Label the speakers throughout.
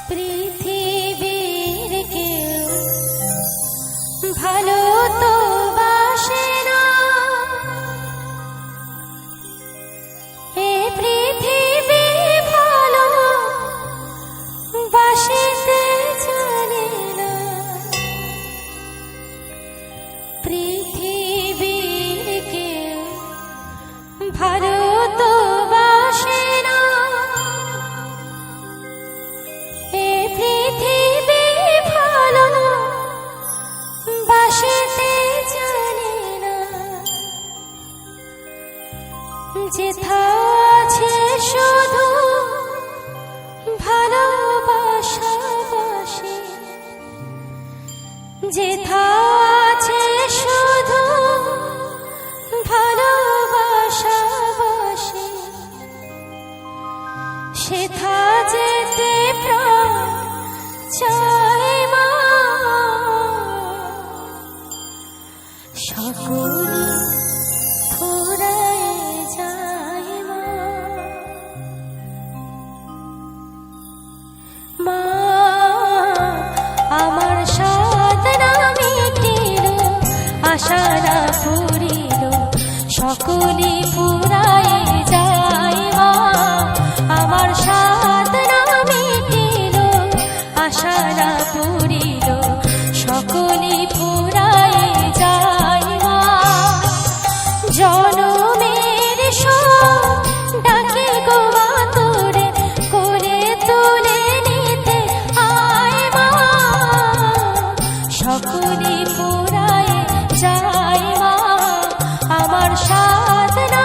Speaker 1: পৃথিবীর কেউ ভালো তো বাসে না, এ পৃথিবী ভালো বাসিতে জানে না। পৃথিবীর কেউ ভালো তো বাসে না, এ পৃথিবী ভালো বাসিতে জানে না। যেথা আছে শুধু ভালোবাসা বাসে, যেথা আছে শুধু ভালোবাসা বাসে, সেথা যেতে প্রাণ চায় মা। সকলে ফুরায় যায় মা। মা আমার সাধ না মিটিল, আশা না ফুরিল, সকলে ফুরায় যায় মা। আমার সাধ না মিটিল, আশা না ফুরিল, সকলে ফুরায় যায় মা। জনমের সব ডাকে গো তোরে, করে তুলে নিতে আয় মা। সকলে ফুরায় যায় মা, আমার সাধ না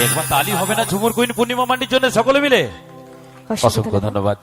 Speaker 2: একবার তালি হবে না ঝুমুর কুইন পূর্ণিমা মান্ডির জন্য সকলে মিলে? অসংখ্য ধন্যবাদ।